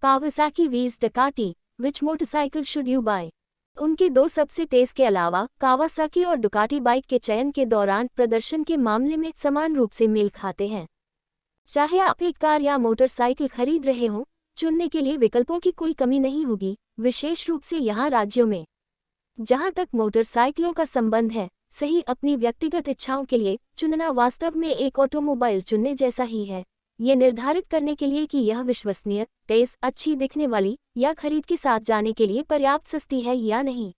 Kawasaki vs Ducati, which motorcycle should you buy? उनके दो सबसे तेज के अलावा कावासाकी और डुकाटी बाइक के चयन के दौरान प्रदर्शन के मामले में समान रूप से मेल खाते हैं। चाहे आप एक कार या मोटरसाइकिल खरीद रहे हों, चुनने के लिए विकल्पों की कोई कमी नहीं होगी, विशेष रूप से यहाँ राज्यों में। जहाँ तक मोटरसाइकिलों का संबंध है, सही अपनी व्यक्तिगत इच्छाओं के लिए चुनना वास्तव में एक ऑटोमोबाइल चुनने जैसा ही है, ये निर्धारित करने के लिए कि यह विश्वसनीय, तेज, अच्छी दिखने वाली या खरीद के साथ जाने के लिए पर्याप्त सस्ती है या नहीं।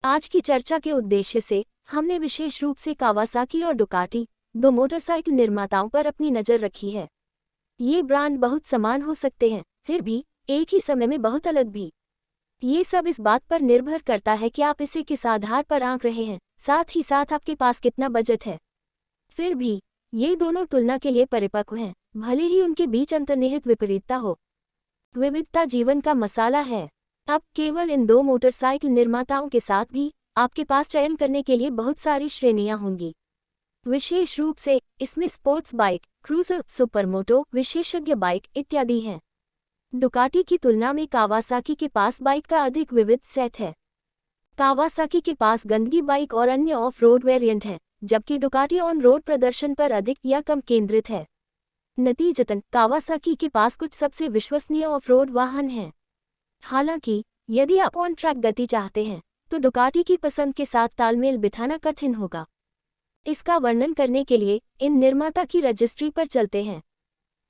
आज की चर्चा के उद्देश्य से हमने विशेष रूप से कावासाकी और डुकाटी, दो मोटरसाइकिल निर्माताओं पर अपनी नज़र रखी है। ये ब्रांड बहुत समान हो सकते हैं, फिर भी एक ही समय में बहुत अलग भी। ये सब इस बात पर निर्भर करता है कि आप इसे किस आधार पर आंक रहे हैं, साथ ही साथ आपके पास कितना बजट है। फिर भी ये दोनों तुलना के लिए परिपक्व हैं, भले ही उनके बीच अंतर्निहित विपरीतता हो। विविधता जीवन का मसाला है। अब केवल इन दो मोटरसाइकिल निर्माताओं के साथ भी आपके पास चयन करने के लिए बहुत सारी श्रेणियां होंगी। विशेष रूप से इसमें स्पोर्ट्स बाइक, क्रूजर, सुपरमोटो, विशेषज्ञ बाइक इत्यादि हैं। डुकाटी की तुलना में कावासाकी के पास बाइक का अधिक विविध सेट है। कावासाकी के पास गंदगी बाइक और अन्य ऑफ रोड वेरिएंट है, जबकि डुकाटी ऑन रोड प्रदर्शन पर अधिक या कम केंद्रित है। नतीजतन कावासाकी के पास कुछ सबसे विश्वसनीय ऑफ रोड वाहन हैं। हालांकि यदि आप ऑन ट्रैक गति चाहते हैं, तो डुकाटी की पसंद के साथ तालमेल बिठाना कठिन होगा। इसका वर्णन करने के लिए इन निर्माता की रजिस्ट्री पर चलते हैं।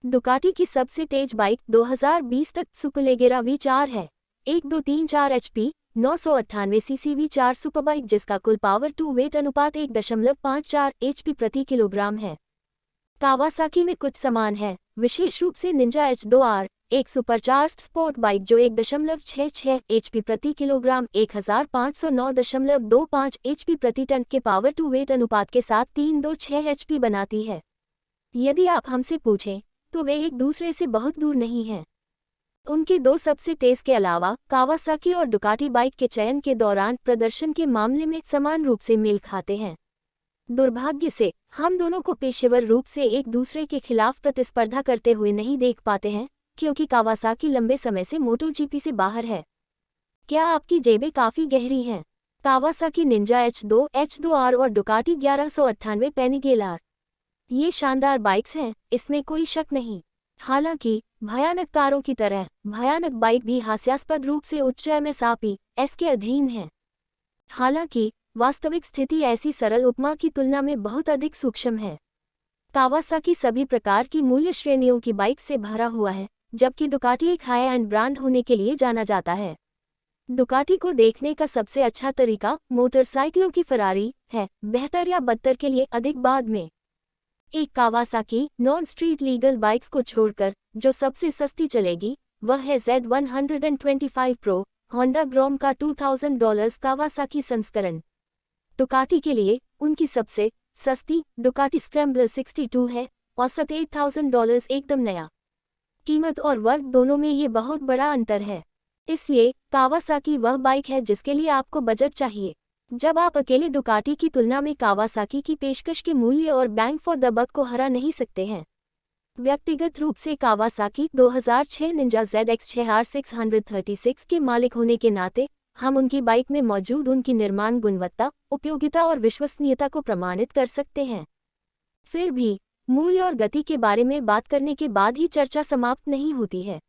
डुकाटी की सबसे तेज बाइक 2020 तक सुपरलेगेरा V4 है, 1234 HP, 998 सीसी V4 सुपरबाइक जिसका कुल पावर टू वेट अनुपात 1.54 HP प्रति किलोग्राम है। कावासाकी में कुछ समान है, विशेष रूप से निंजा H2R, एक सुपरचार्ज्ड स्पोर्ट बाइक जो 1.66 HP प्रति किलोग्राम 1509.25 HP प्रति टन के पावर टू वेट अनुपात के साथ 326 HP बनाती है। यदि आप हमसे पूछें तो वे एक दूसरे से बहुत दूर नहीं हैं। उनके दो सबसे तेज के अलावा कावासाकी और डुकाटी बाइक के चयन के दौरान प्रदर्शन के मामले में समान रूप से मेल खाते हैं। दुर्भाग्य से हम दोनों को पेशेवर रूप से एक दूसरे के खिलाफ प्रतिस्पर्धा करते हुए नहीं देख पाते हैं, क्योंकि कावासाकी लंबे समय से मोटोजीपी से बाहर है। क्या आपकी जेबें काफ़ी गहरी हैं? कावासाकी निंजा H2R और डुकाटी 1198 पेनिगेलर, ये शानदार बाइक्स हैं, इसमें कोई शक नहीं। हालांकि भयानक कारों की तरह भयानक बाइक भी हास्यास्पद रूप से उच्च MSRP के अधीन है। हालांकि वास्तविक स्थिति ऐसी सरल उपमा की तुलना में बहुत अधिक सूक्ष्म है। कावासाकी सभी प्रकार की मूल्य श्रेणियों की बाइक से भरा हुआ है, जबकि डुकाटी एक हाई एंड ब्रांड होने के लिए जाना जाता है। डुकाटी को देखने का सबसे अच्छा तरीका मोटरसाइकिलों की फरारी है, बेहतर या बदतर के लिए अधिक बाद में। एक Kawasaki non street legal bikes को छोड़कर जो सबसे सस्ती चलेगी, वह है Z125 Pro होंडा ग्रोम का $2000 कावासाकी संस्करण। डुकाटी के लिए उनकी सबसे सस्ती डुकाटी स्क्रैम्बलर 62 है, औसत $8000 एकदम नया। कीमत और वर्ग दोनों में ये बहुत बड़ा अंतर है। इसलिए कावासाकी वह बाइक है जिसके लिए आपको बजट चाहिए। जब आप अकेले डुकाटी की तुलना में कावासाकी की पेशकश के मूल्य और बैंग फॉर द बक को हरा नहीं सकते हैं। व्यक्तिगत रूप से कावासाकी 2006 निंजा ZX-6R 636 के मालिक होने के नाते हम उनकी बाइक में मौजूद उनकी निर्माण गुणवत्ता, उपयोगिता और विश्वसनीयता को प्रमाणित कर सकते हैं। फिर भी मूल्य और गति के बारे में बात करने के बाद ही चर्चा समाप्त नहीं होती है।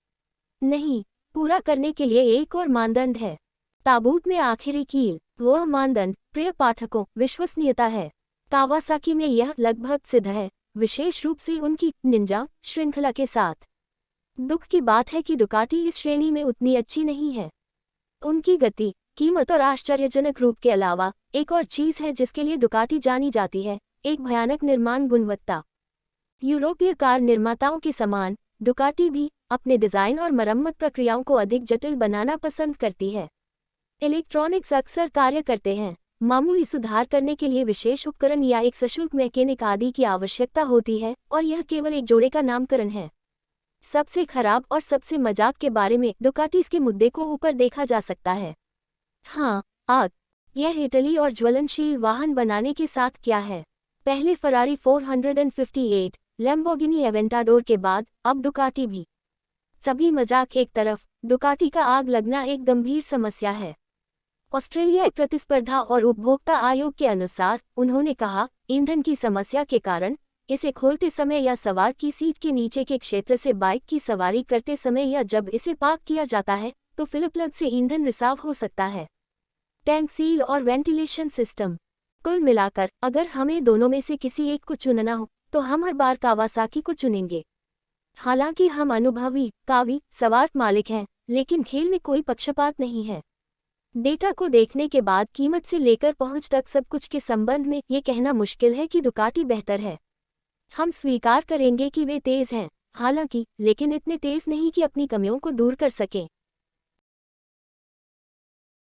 नहीं, पूरा करने के लिए एक और मानदंड है। ताबूत में आखिरी कील, वह मानदंड प्रिय पाठकों विश्वसनीयता है। कावासाकी में यह लगभग सिद्ध है, विशेष रूप से उनकी निंजा श्रृंखला के साथ। दुख की बात है कि डुकाटी इस श्रेणी में उतनी अच्छी नहीं है। उनकी गति, कीमत और आश्चर्यजनक रूप के अलावा एक और चीज़ है जिसके लिए डुकाटी जानी जाती है, एक भयानक निर्माण गुणवत्ता। यूरोपीय कार निर्माताओं के समान डुकाटी भी अपने डिज़ाइन और मरम्मत प्रक्रियाओं को अधिक जटिल बनाना पसंद करती है। इलेक्ट्रॉनिक्स अक्सर कार्य करते हैं, मामूली सुधार करने के लिए विशेष उपकरण या एक सशुल्क मैकेनिक आदि की आवश्यकता होती है, और यह केवल एक जोड़े का नामकरण है। सबसे खराब और सबसे मजाक के बारे में डुकाटीज के मुद्दे को ऊपर देखा जा सकता है। हाँ, आग। यह इटली और ज्वलनशील वाहन बनाने के साथ क्या है? पहले फरारी 458, लैम्बोर्गिनी एवेंटाडोर के बाद अब डुकाटी भी। सभी मजाक एक तरफ, डुकाटी का आग लगना एक गंभीर समस्या है। ऑस्ट्रेलियाई प्रतिस्पर्धा और उपभोक्ता आयोग के अनुसार, उन्होंने कहा, ईंधन की समस्या के कारण इसे खोलते समय या सवार की सीट के नीचे के क्षेत्र से बाइक की सवारी करते समय या जब इसे पार्क किया जाता है तो फिल प्लग से ईंधन रिसाव हो सकता है। टैंक सील और वेंटिलेशन सिस्टम। कुल मिलाकर अगर हमें दोनों में से किसी एक को चुनना हो तो हम हर बार कावासाकी को चुनेंगे। हालांकि हम अनुभवी कावी सवार मालिक हैं, लेकिन खेल में कोई पक्षपात नहीं है। डेटा को देखने के बाद कीमत से लेकर पहुंच तक सब कुछ के संबंध में ये कहना मुश्किल है कि डुकाटी बेहतर है। हम स्वीकार करेंगे कि वे तेज हैं, हालांकि, लेकिन इतने तेज नहीं कि अपनी कमियों को दूर कर सकें।